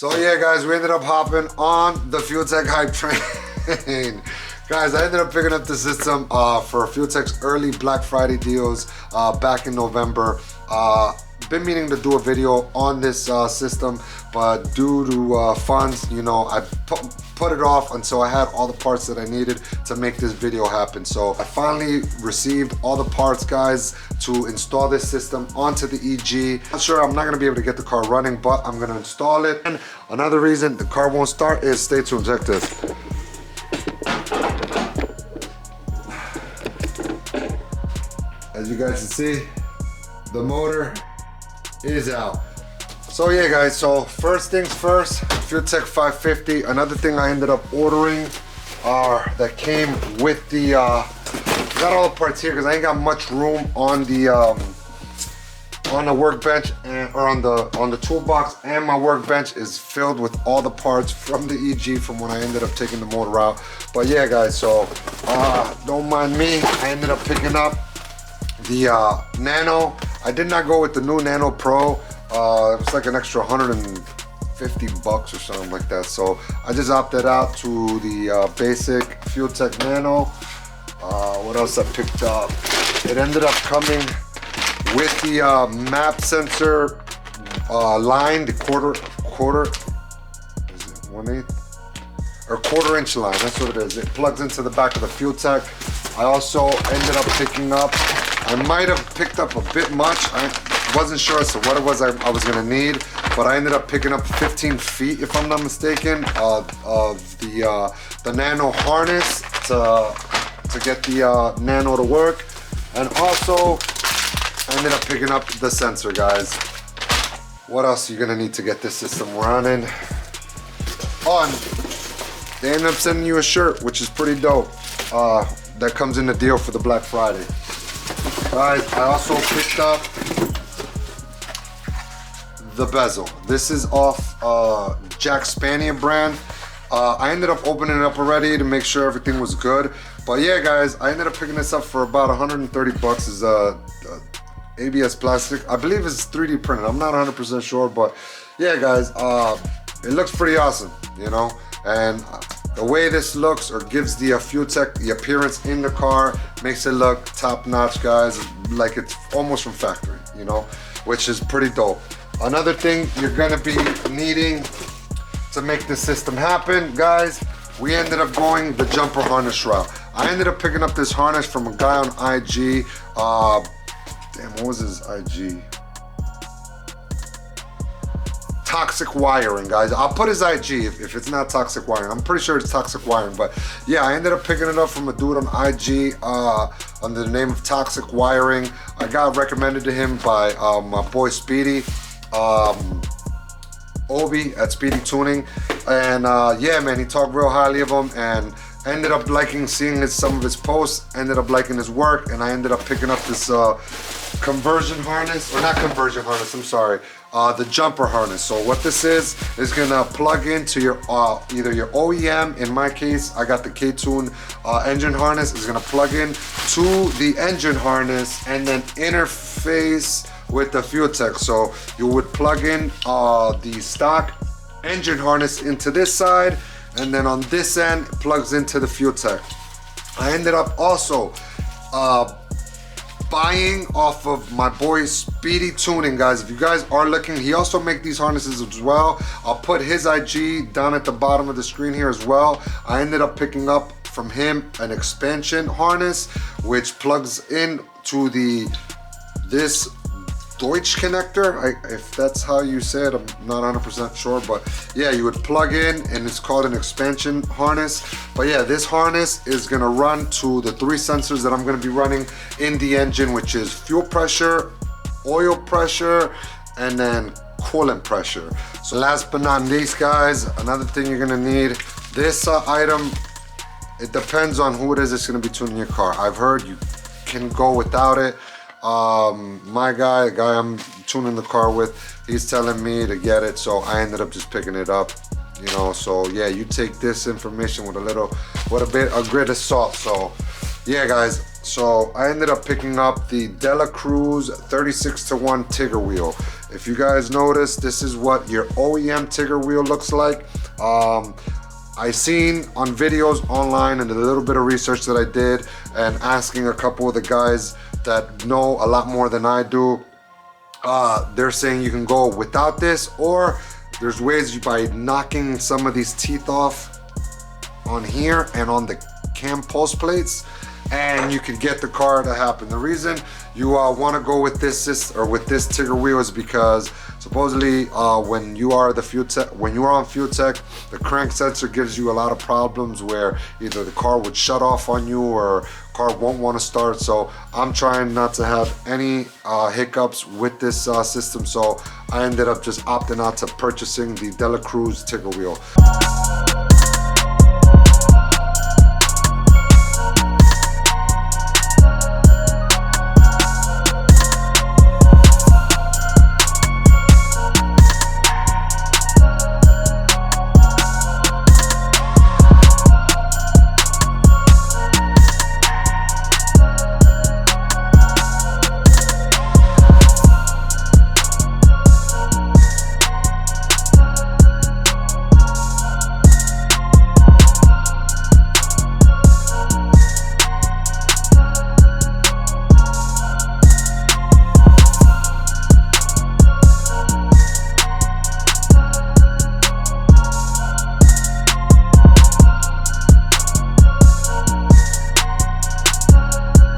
So yeah, guys, we ended up hopping on the Fueltech hype train. Guys, I ended up picking up the system for Fueltech's early Black Friday deals back in November. Been meaning to do a video on this system, but due to funds, you know, I put it off until I had all the parts that I needed to make this video happen. So I finally received all the parts, guys, to install this system onto the EG. Not sure, I'm not gonna be able to get the car running, but I'm gonna install it. And another reason the car won't start is, stay tuned, check this. As you guys can see, the motor is out. So yeah, guys, so first things first, Fueltech 550. Another thing I ended up ordering that came with the got all the parts here because I ain't got much room on the workbench or on the toolbox, and my workbench is filled with all the parts from the EG from when I ended up taking the motor out. But yeah, guys, so don't mind me, I ended up picking up the Nano. I did not go with the new Nano Pro. It was like an extra $150 or something like that. So I just opted out to the basic Fueltech Nano. What else I picked up? It ended up coming with the map sensor line, the quarter, is it 1/8? Or quarter-inch line, that's what it is. It plugs into the back of the Fueltech. I also ended up picking up, I might have picked up a bit much. I wasn't sure as to what it was I was gonna need, but I ended up picking up 15 feet, if I'm not mistaken, of the Nano harness to get the Nano to work. And also, I ended up picking up the sensor, guys. What else are you gonna need to get this system running? They ended up sending you a shirt, which is pretty dope. That comes in the deal for the Black Friday. Guys, I also picked up the bezel. This is off Jack Spania brand. I ended up opening it up already to make sure everything was good. But yeah, guys, I ended up picking this up for about 130 bucks. Is ABS plastic. I believe it's 3D printed. I'm not 100% sure, but yeah, guys, it looks pretty awesome, you know. And the way this looks or gives the Fueltech the appearance in the car makes it look top notch, guys, like it's almost from factory, you know, which is pretty dope. Another thing you're gonna be needing to make this system happen, guys, we ended up going the jumper harness route. I ended up picking up this harness from a guy on IG. Damn, what was his IG? Toxic Wiring, guys. I'll put his IG if it's not Toxic Wiring. I'm pretty sure it's Toxic Wiring, but yeah, I ended up picking it up from a dude on IG under the name of Toxic Wiring. I got recommended to him by my boy Speedy, Obi at SPEEDYTUNING, and yeah, man, he talked real highly of him, and ended up liking seeing some of his posts, ended up liking his work, and I ended up picking up this conversion harness, or not conversion harness, I'm sorry, the jumper harness. So what this is gonna plug into your either your OEM, in my case I got the K-Tune engine harness, is gonna plug in to the engine harness and then interface with the Fueltech. So you would plug in the stock engine harness into this side, and then on this end it plugs into the Fueltech. I ended up also buying off of my boy SPEEDYTUNING, guys. If you guys are looking, he also makes these harnesses as well. I'll put his IG down at the bottom of the screen here as well. I ended up picking up from him an expansion harness which plugs in to this Deutsch connector, if that's how you say it, I'm not 100% sure, but yeah, you would plug in and it's called an expansion harness. But yeah, this harness is gonna run to the 3 sensors that I'm gonna be running in the engine, which is fuel pressure, oil pressure, and then coolant pressure. So last but not least, guys, another thing you're gonna need, this item, it depends on who it is that's gonna be tuning your car. I've heard you can go without it. My guy, the guy I'm tuning the car with, he's telling me to get it, so I ended up just picking it up, you know. So yeah, you take this information with a grain of salt. So yeah, guys, so I ended up picking up the Dela Cruz 36:1 Tigger wheel. If you guys notice, this is what your OEM Tigger wheel looks like. I seen on videos online and a little bit of research that I did and asking a couple of the guys that know a lot more than I do, they're saying you can go without this, or there's ways by knocking some of these teeth off on here and on the cam post plates, and you could get the car to happen. The reason you want to go with this Tigger wheel is because supposedly when you are on Fueltech, the crank sensor gives you a lot of problems where either the car would shut off on you or car won't want to start. So I'm trying not to have any hiccups with this system, so I ended up just opting out to purchasing the Dela Cruz Tigger wheel.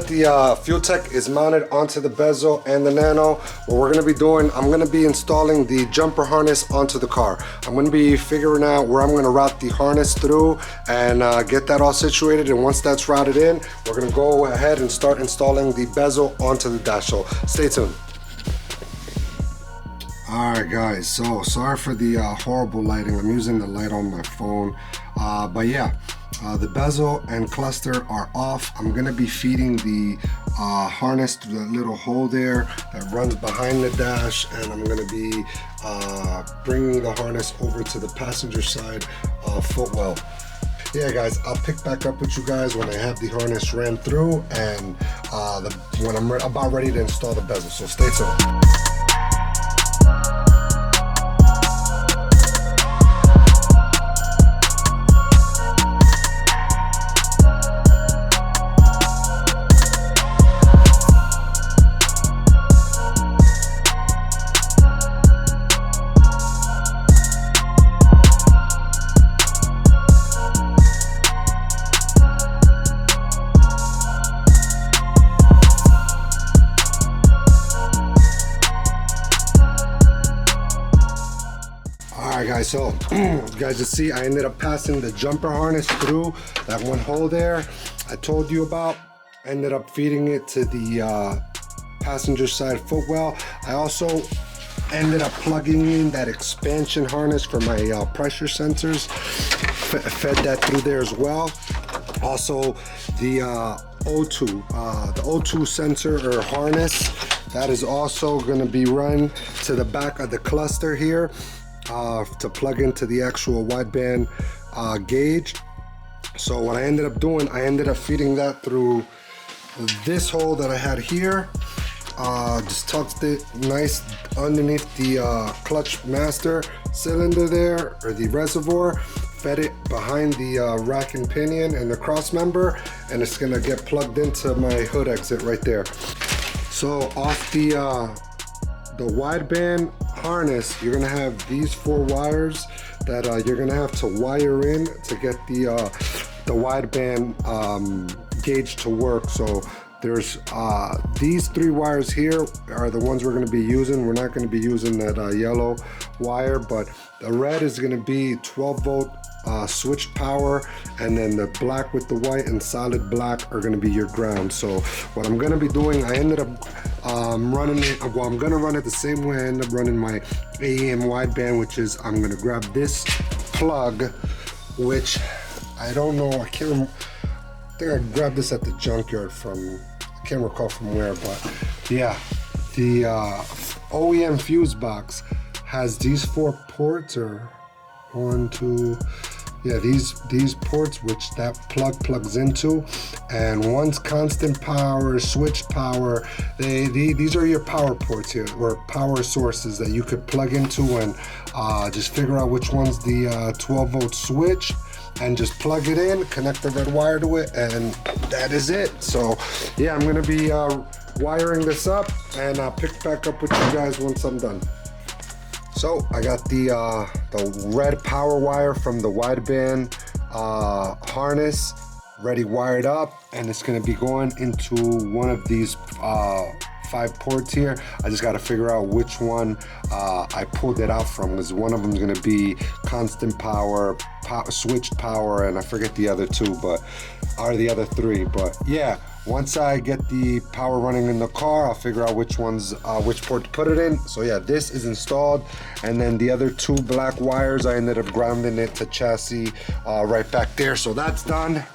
The Fueltech is mounted onto the bezel and the Nano. What we're going to be doing, I'm going to be installing the jumper harness onto the car. I'm going to be figuring out where I'm going to route the harness through and get that all situated, and once that's routed in, we're going to go ahead and start installing the bezel onto the dash, so stay tuned. Alright guys, so sorry for the horrible lighting. I'm using the light on my phone, but yeah, the bezel and cluster are off. I'm going to be feeding the harness through that little hole there that runs behind the dash, and I'm going to be bringing the harness over to the passenger side footwell. Yeah guys, I'll pick back up with you guys when I have the harness ran through and when I'm about ready to install the bezel, so stay tuned. Alright guys, so you guys just see I ended up passing the jumper harness through that one hole there I told you about. Ended up feeding it to the passenger side footwell. I also ended up plugging in that expansion harness for my pressure sensors. Fed that through there as well. Also the O2 sensor or harness, that is also going to be run to the back of the cluster here to plug into the actual wideband gauge. So what I ended up doing, I ended up feeding that through this hole that I had here. Just tucked it nice underneath the clutch master cylinder there, or the reservoir. Fed it behind the rack and pinion and the cross member, and it's gonna get plugged into my hood exit right there. So off the wideband harness, you're gonna have these 4 wires that you're gonna have to wire in to get the wideband gauge to work. So there's these 3 wires here are the ones we're gonna be using. We're not gonna be using that yellow wire, but the red is gonna be 12-volt switched power, and then the black with the white and solid black are going to be your ground. So what I'm going to be doing, I ended up running it, well, I'm going to run it the same way I end up running my AEM wideband, which is I'm going to grab this plug, which I don't know, I think I grabbed this at the junkyard from, I can't recall from where, but yeah, the OEM fuse box has these 4 ports, or 1, 2, yeah, these ports, which that plug plugs into, and one's constant power, switch power. These are your power ports here, or power sources that you could plug into, and just figure out which one's the 12 volt switch, and just plug it in, connect the red wire to it, and that is it. So yeah, I'm gonna be wiring this up, and I'll pick back up with you guys once I'm done. So I got the red power wire from the wideband harness ready wired up, and it's gonna be going into one of these 5 ports here. I just got to figure out which one I pulled it out from, because one of them is going to be constant power, switched power, and I forget the other 2, but are the other 3. But yeah, once I get the power running in the car, I'll figure out which one's which port to put it in. So yeah, this is installed, and then the other 2 black wires, I ended up grounding it to chassis right back there. So that's done.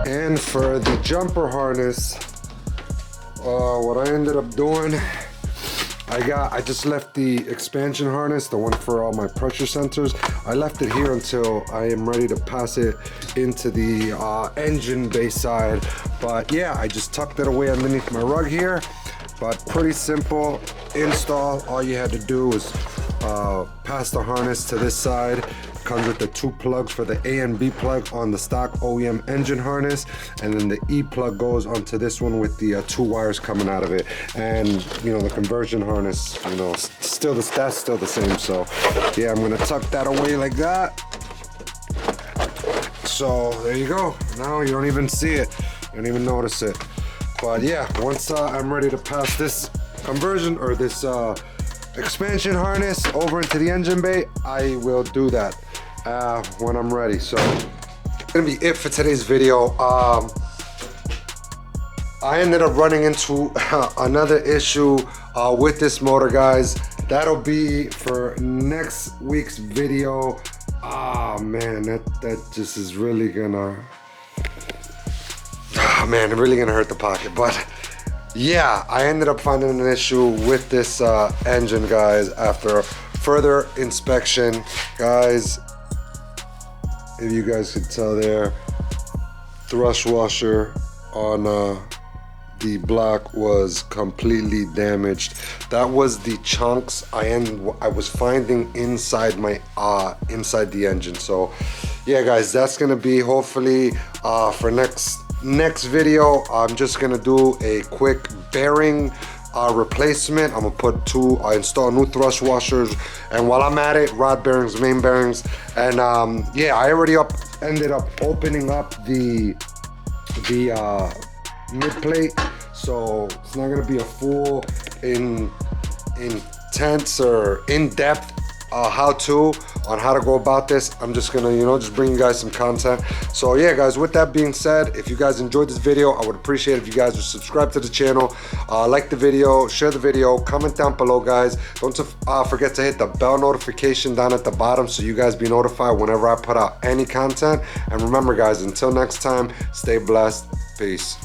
And for the jumper harness, what I ended up doing, I just left the expansion harness, the one for all my pressure sensors. I left it here until I am ready to pass it into the engine bay side. But yeah, I just tucked it away underneath my rug here. But pretty simple install. All you had to do was pass the harness to this side. Comes with the 2 plugs for the A and B plug on the stock OEM engine harness, and then the E plug goes onto this one with the 2 wires coming out of it. And you know, the conversion harness, you know, that's still the same. So yeah, I'm gonna tuck that away like that. So there you go. Now you don't even see it, you don't even notice it. But yeah, once I'm ready to pass this conversion, or this expansion harness over into the engine bay, I will do that when I'm ready. So that's gonna be it for today's video. I ended up running into another issue with this motor, guys. That'll be for next week's video. Man, that just is really gonna, man, really gonna hurt the pocket. But yeah, I ended up finding an issue with this engine, guys, after further inspection. Guys, if you guys could tell there, thrust washer on the block was completely damaged. That was the chunks I was finding inside my inside the engine. So yeah, guys, that's gonna be hopefully for next video. I'm just gonna do a quick bearing replacement. I'm gonna install new thrust washers, and while I'm at it, rod bearings, main bearings, and yeah, I already ended up opening up the mid plate, so it's not gonna be a full intense or in-depth how-to on how to go about this. I'm just gonna, you know, just bring you guys some content. So yeah, guys, with that being said, if you guys enjoyed this video, I would appreciate if you guys would subscribe to the channel, like the video, share the video, comment down below, guys. Don't forget to hit the bell notification down at the bottom so you guys be notified whenever I put out any content. And remember, guys, until next time, stay blessed. Peace.